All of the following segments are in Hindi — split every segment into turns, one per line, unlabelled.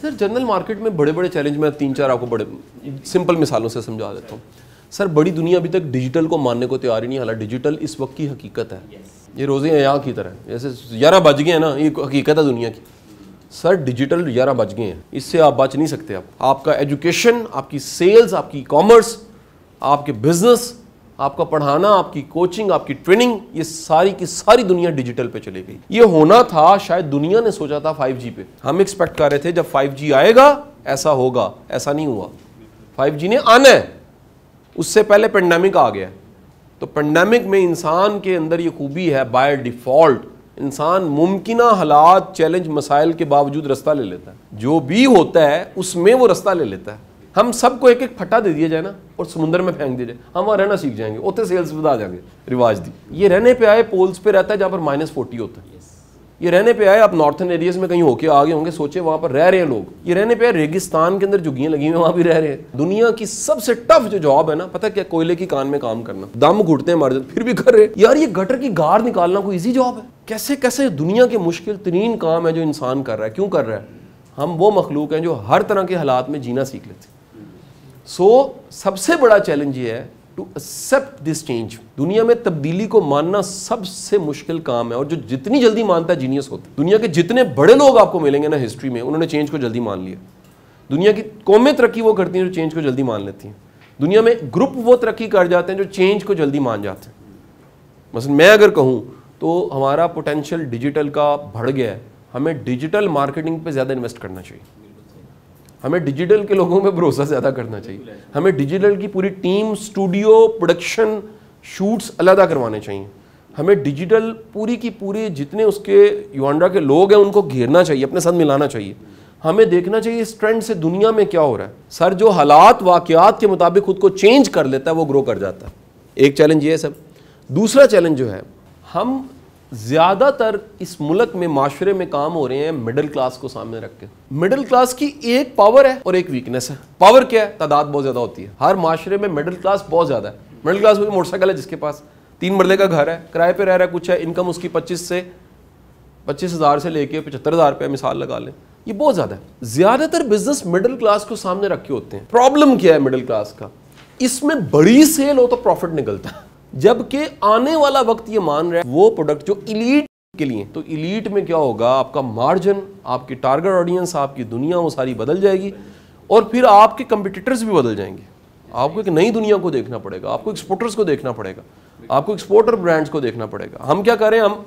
सर जनरल मार्केट में बड़े बड़े चैलेंज मैं 3-4 आपको बड़े सिंपल मिसालों से समझा देता हूँ। सर बड़ी दुनिया अभी तक डिजिटल को मानने को तैयार ही नहीं, हालांकि डिजिटल इस वक्त की हकीकत है। ये रोज़े यहाँ की तरह, जैसे 11 बज गए हैं ना, ये हकीकत है दुनिया की। सर डिजिटल 11 बज गए हैं, इससे आप बच नहीं सकते। आपका एजुकेशन, आपकी सेल्स, आपकी कॉमर्स, आपके बिजनेस, आपका पढ़ाना, आपकी कोचिंग, आपकी ट्रेनिंग, ये सारी की सारी दुनिया डिजिटल पे चली गई। ये होना था, शायद दुनिया ने सोचा था 5G पे। हम एक्सपेक्ट कर रहे थे जब 5G आएगा ऐसा होगा, ऐसा नहीं हुआ। 5G ने आना है, उससे पहले पेंडेमिक आ गया। तो पेंडेमिक में इंसान के अंदर ये खूबी है, बाय डिफॉल्ट इंसान मुमकिना हालात, चैलेंज, मसाइल के बावजूद रास्ता ले लेता है। जो भी होता है उसमें वो रास्ता ले लेता है। हम सबको एक एक फटा दे दिया जाए ना और समुद्र में फेंक दिया जाए, हम वहाँ रहना सीख जाएंगे, उतने सेल्स बता जाएंगे। रिवाज दी ये रहने पे आए पोल्स पे रहता है जहाँ पर -40 होता है। ये रहने पे आए, आप नॉर्थन एरियाज में कहीं होके आगे होंगे, सोचे वहाँ पर रह रहे हैं लोग। ये रहने पे आए रेगिस्तान के अंदर झुग्गियाँ लगी हुई, वहाँ भी रह रहे हैं। दुनिया की सबसे टफ जो जॉब है ना, पता क्या, कोयले की कान में काम करना। दम घुटते हैं, मर जाते, फिर भी कर रहे। यार ये गटर की गार निकालना कोई ईजी जॉब है? कैसे कैसे दुनिया के मुश्किल तरीन काम है जो इंसान कर रहा है। क्यों कर रहा है? हम वो मखलूक हैं जो हर तरह के हालात में जीना सीख लेते हैं। सबसे बड़ा चैलेंज ये है टू एक्सेप्ट दिस चेंज। दुनिया में तब्दीली को मानना सबसे मुश्किल काम है, और जो जितनी जल्दी मानता है जीनियस होता है। दुनिया के जितने बड़े लोग आपको मिलेंगे ना हिस्ट्री में, उन्होंने चेंज को जल्दी मान लिया। दुनिया की कौमें तरक्की वो करती हैं जो चेंज को जल्दी मान लेती हैं। दुनिया में ग्रुप वो तरक्की कर जाते हैं जो चेंज को जल्दी मान जाते हैं। मसलन मैं अगर कहूँ तो हमारा पोटेंशियल डिजिटल का बढ़ गया है, हमें डिजिटल मार्केटिंग पे ज़्यादा इन्वेस्ट करना चाहिए। हमें डिजिटल के लोगों में भरोसा ज़्यादा करना चाहिए। हमें डिजिटल की पूरी टीम, स्टूडियो, प्रोडक्शन, शूट्स अलग करवाने चाहिए। हमें डिजिटल पूरी की पूरी जितने उसके युवांडा के लोग हैं उनको घेरना चाहिए, अपने साथ मिलाना चाहिए। हमें देखना चाहिए इस ट्रेंड से दुनिया में क्या हो रहा है। सर जो हालात वाक़यात के मुताबिक खुद को चेंज कर लेता है वो ग्रो कर जाता है। एक चैलेंज ये है सब। दूसरा चैलेंज जो है, हम ज़्यादातर इस मुल्क में माशरे में काम हो रहे हैं मिडिल क्लास को सामने रख के। मिडिल क्लास की एक पावर है और एक वीकनेस है। पावर क्या है? तादाद बहुत ज़्यादा होती है। हर माशरे में मिडिल क्लास बहुत ज़्यादा है। मिडिल क्लास वही मोटरसाइकिल है जिसके पास 3 मरले का घर है, किराए पे रह रहा है, कुछ है, इनकम उसकी 25,000 से लेके 75,000 रुपये मिसाल लगा लें, ये बहुत ज़्यादा है। ज़्यादातर बिजनेस मिडिल क्लास को सामने रखे होते हैं। प्रॉब्लम क्या है मिडिल क्लास का? इसमें बड़ी सेल हो तो प्रॉफिट निकलता है, जबकि आने वाला वक्त ये मान रहा है वो प्रोडक्ट जो इलीट के लिए। तो इलीट में क्या होगा, आपका मार्जिन, आपकी टारगेट ऑडियंस, आपकी दुनिया वो सारी बदल जाएगी, और फिर आपके कंपटीटर्स भी बदल जाएंगे। आपको एक नई दुनिया को देखना पड़ेगा, आपको एक्सपोर्टर्स को देखना पड़ेगा, आपको एक्सपोर्टर ब्रांड्स को देखना पड़ेगा। हम क्या कर रहे हैं, हम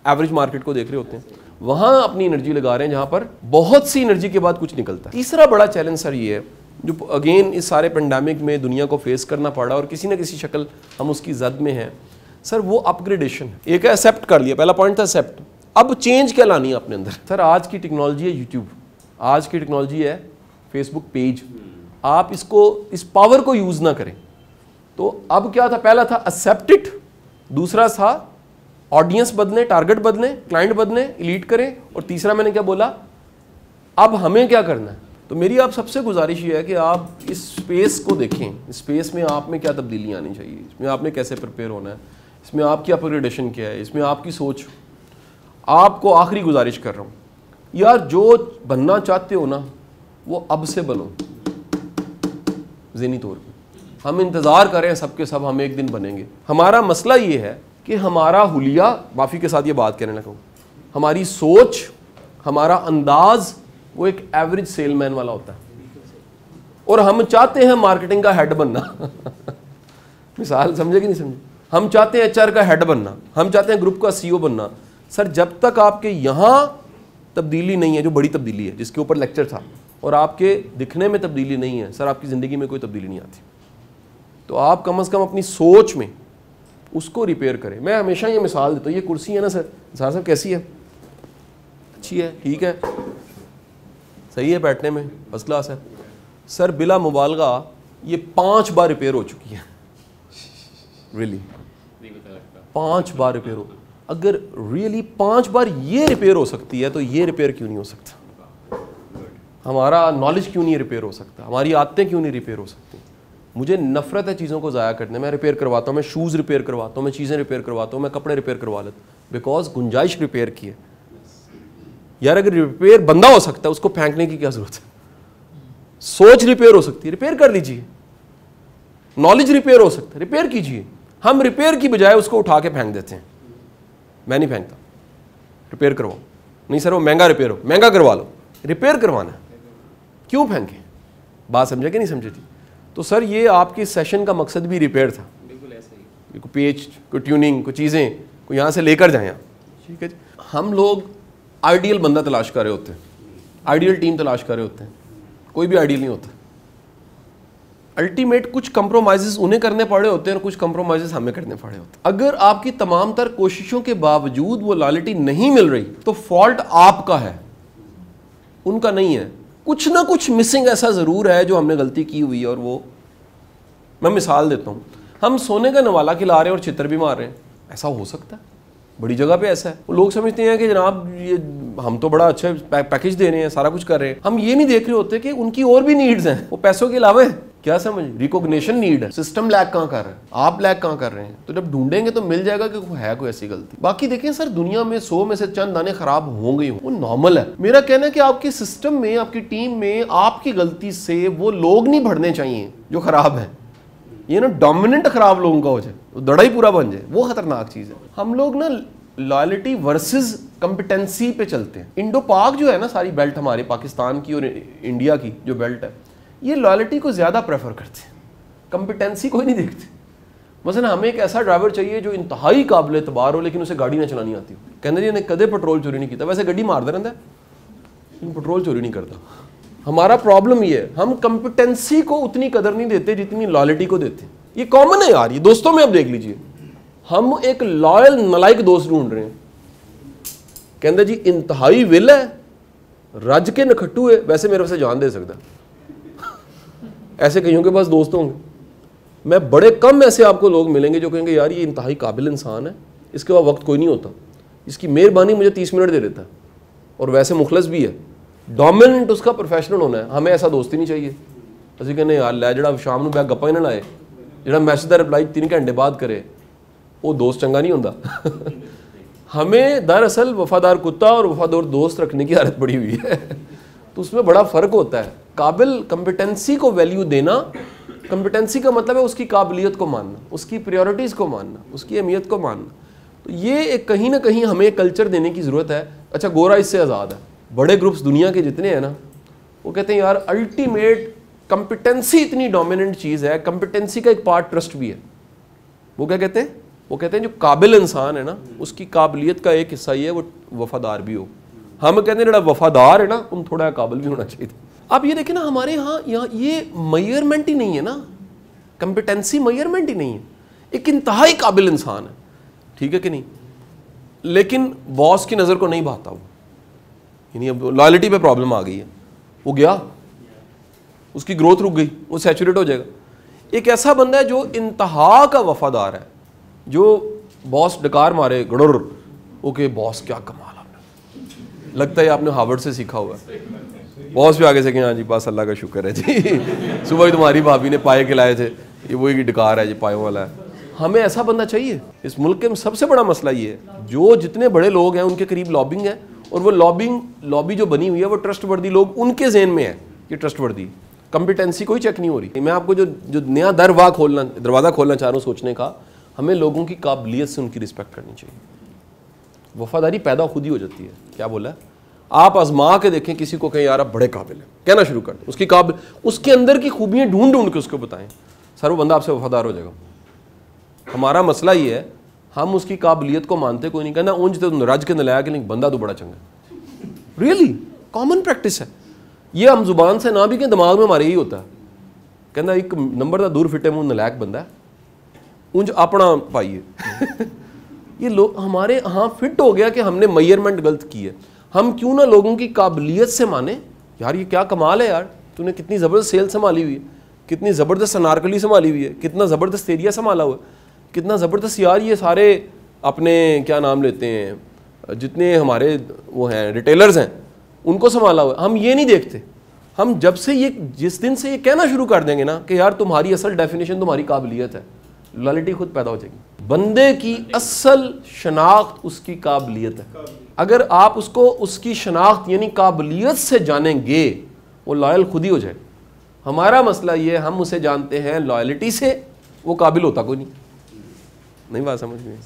एवरेज मार्केट को देख रहे होते हैं, वहाँ अपनी एनर्जी लगा रहे हैं जहाँ पर बहुत सी एनर्जी के बाद कुछ निकलता है। तीसरा बड़ा चैलेंज सर ये है, जो अगेन इस सारे पेंडेमिक में दुनिया को फेस करना पड़ा और किसी न किसी शक्ल हम उसकी जद में हैं सर, वो अपग्रेडेशन है। एक है एक्सेप्ट कर लिया, पहला पॉइंट था एक्सेप्ट। अब चेंज क्या लानी है अपने अंदर? सर आज की टेक्नोलॉजी है यूट्यूब, आज की टेक्नोलॉजी है फेसबुक पेज। आप इसको, इस पावर को यूज़ ना करें। तो अब क्या था, पहला था एक्सेप्ट इट, दूसरा था ऑडियंस बदले, टारगेट बदले, क्लाइंट बदले, इलीट करें, और तीसरा मैंने क्या बोला, अब हमें क्या करना है। तो मेरी आप सबसे गुजारिश ये है कि आप इस स्पेस को देखें, इस स्पेस में आप में क्या तब्दीलियाँ आनी चाहिए, इसमें आपने कैसे प्रिपेयर होना है, इसमें आपकी अपग्रेडेशन क्या है, इसमें आपकी सोच। आपको आखिरी गुजारिश कर रहा हूँ यार, जो बनना चाहते हो ना वो अब से बनो। ज़हनी तौर पे हम इंतज़ार कर रहे हैं सबके सब हम एक दिन बनेंगे। हमारा मसला ये है कि हमारा हुलिया, माफ़ी के साथ ये बात कहने लगा हूँ, हमारी सोच, हमारा अंदाज़ वो एक एवरेज सेलमैन वाला होता है, और हम चाहते हैं मार्केटिंग का हेड बनना। मिसाल समझे कि नहीं समझे? हम चाहते हैं HR का हेड बनना, हम चाहते हैं ग्रुप का CEO बनना। सर जब तक आपके यहाँ तब्दीली नहीं है, जो बड़ी तब्दीली है जिसके ऊपर लेक्चर था, और आपके दिखने में तब्दीली नहीं है, सर आपकी ज़िंदगी में कोई तब्दीली नहीं आती। तो आप कम से कम अपनी सोच में उसको रिपेयर करें। मैं हमेशा ये मिसाल देता हूँ, ये कुर्सी है ना सर, साहब कैसी है? अच्छी है, ठीक है, सही है, बैठने में फर्स्ट क्लास है। सर बिला मुबालगा ये 5 बार रिपेयर हो चुकी है। रियली 5 बार रिपेयर हो। अगर रियली 5 बार ये रिपेयर हो सकती है तो ये रिपेयर क्यों नहीं हो सकता? हमारा नॉलेज क्यों नहीं रिपेयर हो सकता? हमारी आदतें क्यों नहीं रिपेयर हो सकती? मुझे नफरत है चीज़ों को ज़ाया करने। मैं रिपेयर करवाता हूँ, मैं शूज़ रिपेयर करवाता हूँ, मैं चीज़ें रिपेयर करवाता हूँ, मैं कपड़े रिपेयर करवा लेता हूँ, बिकॉज गुंजाइश रिपेयर की है। यार अगर रिपेयर बंदा हो सकता है उसको फेंकने की क्या जरूरत है? सोच रिपेयर हो सकती है, रिपेयर कर लीजिए। नॉलेज रिपेयर हो सकता है, रिपेयर कीजिए। हम रिपेयर की बजाय उसको उठा के फेंक देते हैं। मैं नहीं फेंकता, रिपेयर करवाओ। नहीं सर वो महंगा रिपेयर हो, महंगा करवा लो, रिपेयर करवाना है, क्यों फेंके? बात समझे कि नहीं समझे थी? तो सर ये आपके सेशन का मकसद भी रिपेयर था,
बिल्कुल ऐसा ही।
कोई पेच, कोई ट्यूनिंग, कोई चीज़ें कोई यहाँ से लेकर जाएँ आप, ठीक है जी। हम लोग आइडियल बंदा तलाश कर रहे होते हैं, आइडियल टीम तलाश कर रहे होते हैं, कोई भी आइडियल नहीं होता। अल्टीमेट कुछ कंप्रोमाइजेस उन्हें करने पड़े होते हैं और कुछ कंप्रोमाइजेस हमें करने पड़े होते हैं। अगर आपकी तमाम तर कोशिशों के बावजूद वो लॉयल्टी नहीं मिल रही तो फॉल्ट आपका है, उनका नहीं है। कुछ ना कुछ मिसिंग ऐसा ज़रूर है जो हमने गलती की हुई है। और वो मैं मिसाल देता हूँ, हम सोने का नवाला खिला रहे हैं और चित्र भी मार रहे हैं, ऐसा हो सकता है, बड़ी जगह पे ऐसा है। वो लोग समझते हैं कि जनाब ये हम तो बड़ा अच्छा पैकेज दे रहे हैं, सारा कुछ कर रहे हैं। हम ये नहीं देख रहे होते कि उनकी और भी नीड्स हैं, वो पैसों के अलावा है। क्या समझ, रिकॉग्निशन नीड है, सिस्टम लैग कहाँ कर रहा है, आप लैग कहाँ कर रहे हैं। तो जब ढूंढेंगे तो मिल जाएगा कि है कोई ऐसी गलती। बाकी देखें सर, दुनिया में 100 में से चंद दाने खराब होंगे, वो नॉर्मल है। मेरा कहना है कि आपके सिस्टम में, आपकी टीम में आपकी गलती से वो लोग नहीं बढ़ने चाहिए जो खराब है। ये ना डोमिनेंट खराब लोगों का हो जाए, वो दड़ा ही पूरा बन जाए, वो खतरनाक चीज़ है। हम लोग ना लॉयल्टी वर्सेस कंपिटेंसी पे चलते हैं। इंडो पाक जो है ना, सारी बेल्ट हमारे पाकिस्तान की और इंडिया की जो बेल्ट है, ये लॉयल्टी को ज़्यादा प्रेफर करते हैं, कंपिटेंसी कोई नहीं देखते। मसलन हमें एक ऐसा ड्राइवर चाहिए जो इंतहाई काबिल एतबार हो लेकिन उसे गाड़ी ना चलानी आती हो। कहते जी ने कदे पेट्रोल चोरी नहीं किया, वैसे गड्डी मारता रहता है लेकिन पेट्रोल चोरी नहीं करता। हमारा प्रॉब्लम ये है, हम कंपिटेंसी को उतनी कदर नहीं देते जितनी लॉयल्टी को देते। ये कॉमन है यार, ये दोस्तों में आप देख लीजिए। हम एक लॉयल नलायक दोस्त ढूंढ रहे हैं, कहते जी इंतहाई विल है, रज के नखट्टू है, वैसे मेरे से जान दे सकता। ऐसे कईयों के पास दोस्त होंगे, मैं बड़े कम ऐसे आपको लोग मिलेंगे जो कहेंगे यार ये इंतहाई काबिल इंसान है, इसके बाद वक्त कोई नहीं होता, इसकी मेहरबानी मुझे 30 मिनट दे देता है और वैसे मुखलस भी है। डोमिनेंट उसका प्रोफेशनल होना है। हमें ऐसा दोस्त ही नहीं चाहिए। असं कहने यार लै जड़ा शाम ਨੂੰ बैग गप्पा ही ना लाए, जड़ा मैसेज का रिप्लाई 3 घंटे बाद करे, वो दोस्त चंगा नहीं होता। हमें दरअसल वफादार कुत्ता और वफादार दोस्त रखने की आदत पड़ी हुई है, तो उसमें बड़ा फ़र्क होता है। काबिल कंपिटेंसी को वैल्यू देना, कंपिटेंसी का मतलब है उसकी काबिलियत को मानना, उसकी प्रायोरिटीज़ को मानना, उसकी अहमियत को मानना। तो ये एक कहीं ना कहीं हमें कल्चर देने की ज़रूरत है। अच्छा, गोरा इससे आज़ाद है। बड़े ग्रुप्स दुनिया के जितने हैं ना, वो कहते हैं यार अल्टीमेट कंपिटेंसी इतनी डोमिनेंट चीज़ है। कंपिटेंसी का एक पार्ट ट्रस्ट भी है। वो क्या कहते हैं, वो कहते हैं जो काबिल इंसान है ना, उसकी काबिलियत का एक हिस्सा ये है वो वफादार भी हो। हम कहते हैं जरा वफादार है ना, उन थोड़ा काबिल भी होना चाहिए। अब ये देखें ना, हमारे यहाँ ये मेजरमेंट ही नहीं है ना, कंपिटेंसी मेजरमेंट ही नहीं है। एक इंतहाई काबिल इंसान है, ठीक है कि नहीं, लेकिन बॉस की नज़र को नहीं भाता वो, यानी अब लॉयल्टी पे प्रॉब्लम आ गई है, वो गया, उसकी ग्रोथ रुक गई, वो सैचुरेट हो जाएगा। एक ऐसा बंदा है जो इंतहा का वफादार है, जो बॉस डकार मारे गड़ोर, ओके बॉस क्या कमाल आपने, लगता है आपने हार्वर्ड से सीखा हुआ है। बॉस भी आगे से कि हाँ जी बस अल्लाह का शुक्र है जी, सुबह ही तुम्हारी भाभी ने पाए खिलाए थे, ये वही डकार है जी, पायों वाला है। हमें ऐसा बंदा चाहिए। इस मुल्क के सबसे बड़ा मसला ये है, जो जितने बड़े लोग हैं उनके करीब लॉबिंग है, और वो लॉबी जो बनी हुई है वो ट्रस्टवर्दी लोग उनके ज़हन में है कि ट्रस्टवर्दी। कंपिटेंसी कोई चेक नहीं हो रही। मैं आपको जो नया दरवाज़ा खोलना चाह रहा हूँ सोचने का, हमें लोगों की काबिलियत से उनकी रिस्पेक्ट करनी चाहिए। वफादारी पैदा खुद ही हो जाती है। क्या बोला है, आप आजमा के देखें, किसी को कहें यार आप बड़े काबिल हैं, कहना शुरू कर दें, उसके अंदर की खूबियाँ ढूंढ के उसको बताएं, सर वो बंदा आपसे वफादार हो जाएगा। हमारा मसला ये है, हम उसकी काबिलियत को मानते कोई नहीं। कहना ऊंझ तो रज के नलाया कि नहीं, बंदा तो बड़ा चंगा। रियली कॉमन प्रैक्टिस है ये। हम जुबान से ना भी कहें, दिमाग में हमारे यही होता है। कहना एक नंबर का दूर फिटे मुँह नलायक बंदा है, ऊंझ अपना पाइए। ये लोग हमारे हाँ फिट हो गया कि हमने मेजरमेंट गलत की है। हम क्यों ना लोगों की काबिलियत से माने, यार ये क्या कमाल है यार, तूने कितनी ज़बरदस्त सेल संभाली हुई है, कितनी ज़बरदस्त अनारकली संभाली हुई है, कितना ज़बरदस्त एरिया संभाला हुआ है, कितना ज़बरदस्त यार ये सारे अपने क्या नाम लेते हैं, जितने हमारे वो हैं रिटेलर्स हैं उनको संभाला हुआ है। हम ये नहीं देखते। हम जब से जिस दिन से ये कहना शुरू कर देंगे ना कि यार तुम्हारी असल डेफिनेशन तुम्हारी काबिलियत है, लॉयल्टी खुद पैदा हो जाएगी। बंदे की असल शनाख्त उसकी काबिलियत है। अगर आप उसको उसकी शनाख्त यानी काबिलियत से जानेंगे, वो लॉयल खुद ही हो जाए। हमारा मसला ये, हम उसे जानते हैं लॉयल्टी से, वो काबिल होता कोई नहीं बात समझ में।